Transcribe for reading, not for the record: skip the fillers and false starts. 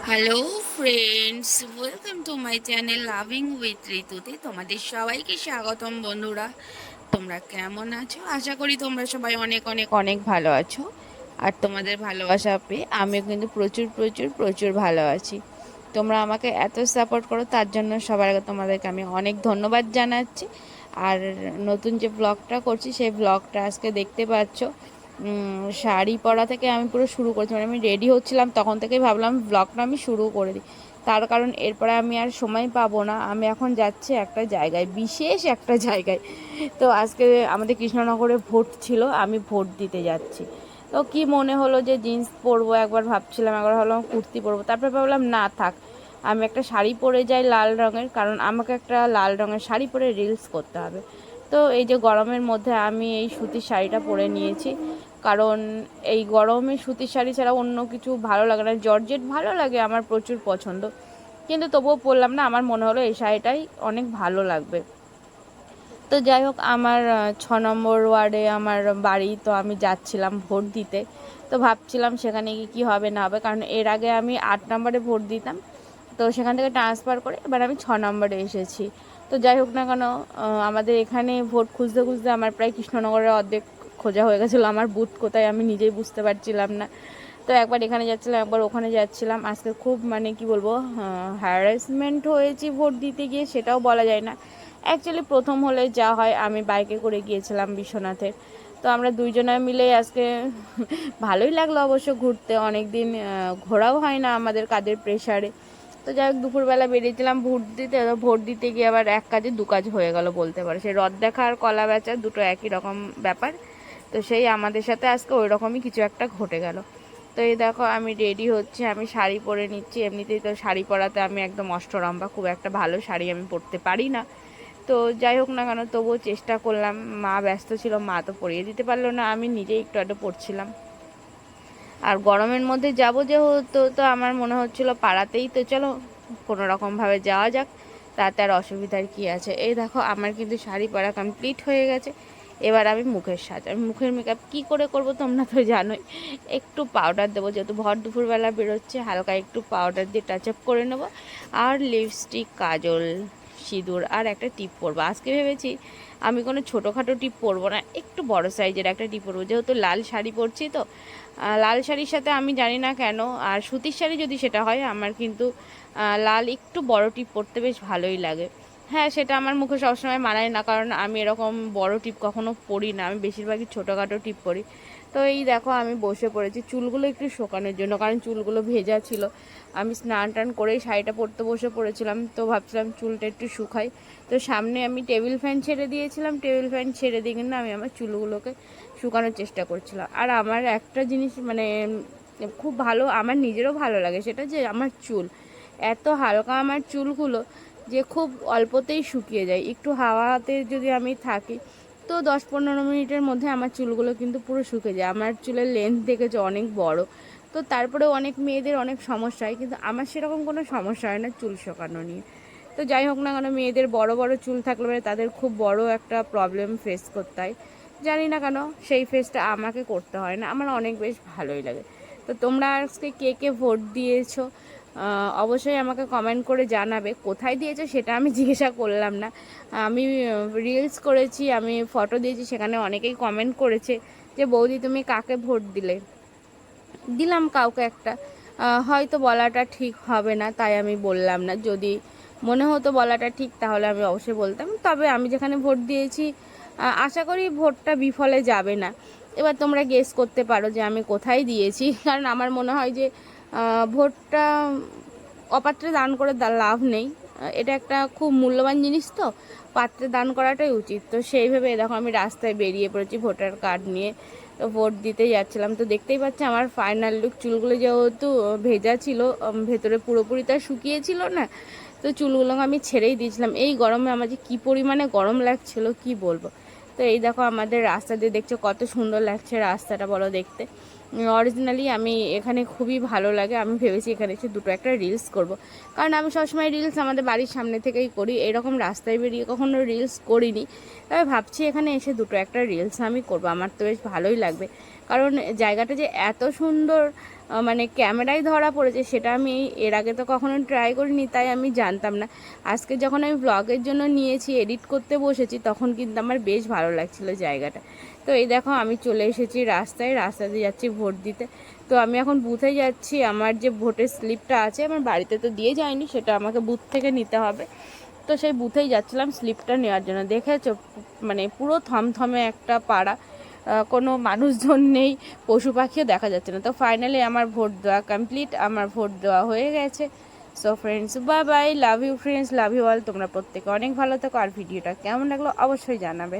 Hello friends, welcome to my channel loving with ঋতুতে তোমাদের সবাইকে স্বাগতম। বন্ধুরা, তোমরা কেমন আছো? আশা করি তোমরা সবাই অনেক অনেক অনেক ভালো আছো। আর তোমাদের ভালোবাসা পেয়ে আমিও কিন্তু প্রচুর প্রচুর প্রচুর ভালো আছি। তোমরা আমাকে এত সাপোর্ট করো, তার জন্য সবার আগে তোমাদেরকে আমি অনেক ধন্যবাদ জানাচ্ছি। আর নতুন যে ব্লগটা করছি সেই ব্লগটা আজকে দেখতে পাচ্ছ। শাড়ি পরা থেকে আমি পুরো শুরু করেছি, মানে আমি রেডি হচ্ছিলাম তখন থেকেই ভাবলাম ব্লগটা আমি শুরু করে দিই। তার কারণ এরপরে আমি আর সময় পাবো না, আমি এখন যাচ্ছি একটা জায়গায়, বিশেষ একটা জায়গায়। তো আজকে আমাদের কৃষ্ণনগরে ভোট ছিল, আমি ভোট দিতে যাচ্ছি। তো কি মনে হলো যে জিন্স পরবো, একবার ভাবছিলাম, একবার ভাবলাম কুর্তি পরবো, তারপরে ভাবলাম না থাক, আমি একটা শাড়ি পরে যাই লাল রঙের, কারণ আমাকে একটা লাল রঙের শাড়ি পরে রিলস করতে হবে। তো এই যে গরমের মধ্যে আমি এই সুতির শাড়িটা পরে নিয়েছি, কারণ এই গরমে সুতির শাড়ি ছাড়া অন্য কিছু ভালো লাগে না। জর্জেট ভালো লাগে, আমার প্রচুর পছন্দ, কিন্তু তবুও পরলাম না। আমার মনে হলো এই শাড়িটাই অনেক ভালো লাগবে। তো যাই হোক, আমার 6 নম্বর ওয়ার্ডে আমার বাড়ি, তো আমি যাচ্ছিলাম ভোট দিতে। তো ভাবছিলাম সেখানে গিয়ে কী হবে না হবে, কারণ এর আগে আমি 8 নম্বরে ভোট দিতাম। তো সেখান থেকে ট্রান্সফার করে এবার আমি 6 নম্বরে এসেছি। তো যাই হোক না কেন, আমাদের এখানে ভোট খুঁজতে খুঁজতে আমার প্রায় কৃষ্ণনগরের অর্ধেক খোঁজা হয়ে গেছিলো। আমার বুথ কোথায় আমি নিজেই বুঝতে পারছিলাম না। তো একবার এখানে যাচ্ছিলাম, একবার ওখানে যাচ্ছিলাম। আজকে খুব মানে কি বলবো, হ্যারাসমেন্ট হয়েছি ভোট দিতে গিয়ে, সেটাও বলা যায় না। অ্যাকচুয়ালি প্রথম হলে যা হয়, আমি বাইকে করে গিয়েছিলাম বিশ্বনাথে। তো আমরা দুইজনে মিলে আজকে ভালোই লাগলো অবশ্য ঘুরতে, অনেক দিন ঘোরাও হয় না আমাদের কাজের প্রেশারে। তো যাই হোক, দুপুরবেলা বেরিয়েছিলাম ভোট দিতে। তো ভোট দিতে গিয়ে আবার এক কাজে দু কাজ হয়ে গেল বলতে পারো, সেই রথ দেখা আর কলা বেচা দুটো একই রকম ব্যাপার। তো সেই আমাদের সাথে আজকে ওই রকমই কিছু একটা ঘটে গেল। তো এই দেখো, আমি রেডি হচ্ছি, আমি শাড়ি পরে নিচ্ছি। এমনিতেই তো শাড়ি পরাতে আমি একদম অষ্টরম্ভা, খুব একটা ভালো শাড়ি আমি পরতে পারি না। তো যাই হোক না কেন, তবুও চেষ্টা করলাম। মা ব্যস্ত ছিল, মা তো পরিয়ে দিতে পারলো না, আমি নিজেই একটু একটু পরছিলাম। আর গরমের মধ্যে যাব যেহেতু, তো আমার মনে হচ্ছিল পাড়াতেই তো চলো কোনো রকমভাবে যাওয়া যাক, তাতে আর অসুবিধার কী আছে। এই দেখো, আমার কিন্তু শাড়ি পরা কমপ্লিট হয়ে গেছে। এবার আমি মুখের সাজ, আমি মুখের মেকআপ কী করে করব তোমরা তো জানোই। একটু পাউডার দেবো, যেহেতু ভর দুপুরবেলা বেরোচ্ছে, হালকা একটু পাউডার দিয়ে টাচ আপ করে নেবো। আর লিপস্টিক, কাজল, সিঁদুর আর একটা টিপ পরবো। আজকে ভেবেছি আমি কোনো ছোটোখাটো টিপ পরবো না, একটু বড় সাইজের একটা টিপ পরবো, যেহেতু লাল শাড়ি পরছি। তো লাল শাড়ির সাথে আমি জানি না কেন, আর সুতির শাড়ি যদি সেটা হয়, আমার কিন্তু লাল একটু বড় টিপ পরতে বেশ ভালোই লাগে। হ্যাঁ, সেটা আমার মুখে সবসময় মানায় না, কারণ আমি এরকম বড় টিপ কখনো পরি না, আমি বেশিরভাগই ছোটোখাটো টিপ পরি। তো এই দেখো, আমি বসে পড়েছি চুলগুলো একটু শোকানোর জন্য, কারণ চুলগুলো ভেজা ছিল। আমি স্নান টান করেই শাড়িটা পরতে বসে পড়েছিলাম, তো ভাবছিলাম চুলটা একটু শুকাই। তো সামনে আমি টেবিল ফ্যান ছেড়ে দিয়েছিলাম, টেবিল ফ্যান ছেড়ে দিয়ে কিন্তু আমি আমার চুলগুলোকে শুকানোর চেষ্টা করছিলাম। আর আমার একটা জিনিস মানে খুব ভালো, আমার নিজেরও ভালো লাগে, সেটা যে আমার চুল এত হালকা, আমার চুলগুলো যে খুব অল্পতেই শুকিয়ে যায়। একটু হাওয়াতে যদি আমি থাকি, তো 10-15 মিনিটের মধ্যে আমার চুলগুলো কিন্তু পুরো শুকিয়ে যায়। আমার চুলের লেন্থ দেখেছে অনেক বড়। তো তারপরে অনেক মেয়েদের অনেক সমস্যা হয়, কিন্তু আমার সেরকম কোনো সমস্যা হয় না চুল শুকানো নিয়ে। তো যাই হোক না কেন, মেয়েদের বড় বড় চুল থাকলে পরে তাদের খুব বড় একটা প্রবলেম ফেস করতে হয়। জানি না কেন সেই ফেসটা আমাকে করতে হয় না, আমার অনেক বেশ ভালোই লাগে। তো তোমরা আজকে কে কে ভোট দিয়েছো অবশ্যই আমাকে কমেন্ট করে জানাবে। কোথায় দিয়েছো সেটা আমি জিজ্ঞাসা করলাম না, আমি রিলস করেছি, আমি ফটো দিয়েছি, সেখানে অনেকেই কমেন্ট করেছে যে বৌদি তুমি কাকে ভোট দিলে। দিলাম কাউকে একটা, হয়তো বলাটা ঠিক হবে না, তাই আমি বললাম না। যদি মনে হতো বলাটা ঠিক, তাহলে আমি অবশ্যই বলতাম। তবে আমি যেখানে ভোট দিয়েছি, আশা করি ভোটটা বিফলে যাবে না। এবার তোমরা গেস করতে পারো যে আমি কোথায় দিয়েছি, কারণ আমার মনে হয় যে ভোটটা অপাত্রে দান করে লাভ নেই। এটা একটা খুব মূল্যবান জিনিস, তো পাত্রে দান করাটাই উচিত। তো সেইভাবে দেখো, আমি রাস্তায় বেরিয়ে পড়েছি ভোটার কার্ড নিয়ে। তো ভোট দিতে যাচ্ছিলাম, তো দেখতেই পাচ্ছি আমার ফাইনাল লুক। চুলগুলো যেহেতু ভেজা ছিল, ভেতরে পুরোপুরি তার শুকিয়েছিল না, তো চুলগুলো আমি ছেড়েই দিয়েছিলাম। এই গরমে আমার যে কী পরিমাণে গরম লাগছিল কি বলবো। তো এই দেখো, আমাদের রাস্তা দিয়ে দেখছো কত সুন্দর লাগছে রাস্তাটা, বলো দেখতে। অরিজিনালি আমি এখানে খুবই ভালো লাগে, আমি ভেবেছি এখানে এসে দুটো একটা রিলস করব। কারণ আমি সবসময় রিলস আমাদের বাড়ির সামনে থেকেই করি, এরকম রাস্তায় বেরিয়ে কখনো রিলস করিনি। তবে ভাবছি এখানে এসে দুটো একটা রিলস আমি করব, আমার তো বেশ ভালোই লাগবে। কারণ জায়গাটা যে এত সুন্দর, মানে ক্যামেরায় ধরা পড়েছে, সেটা আমি এর আগে তো কখনো ট্রাই করিনি, তাই আমি জানতাম না। আজকে যখন আমি ব্লগের জন্য নিয়েছি, এডিট করতে বসেছি, তখন কিন্তু আমার বেশ ভালো লাগছিলো জায়গাটা। তো এই দেখো আমি চলে এসেছি রাস্তাতে যাচ্ছি ভোট দিতে। তো আমি এখন বুথে যাচ্ছি, আমার যে ভোটের স্লিপটা আছে আমার বাড়িতে তো দিয়ে যায়নি, সেটা আমাকে বুথ থেকে নিতে হবে। তো সেই বুথেই যাচ্ছিলাম স্লিপটা নেওয়ার জন্য। দেখেছো মানে পুরো থমথমে একটা পাড়া, কোনো মানুষজন নেই, পশু পাখিও দেখা যাচ্ছে না। তো ফাইনালি আমার ভোট দেওয়া কমপ্লিট, আমার ভোট দেওয়া হয়ে গেছে। So friends, bye bye, love you friends, love you all. তোমরা প্রত্যেকে অনেক ভালো থাকো, আর ভিডিওটা কেমন লাগলো অবশ্যই জানাবে।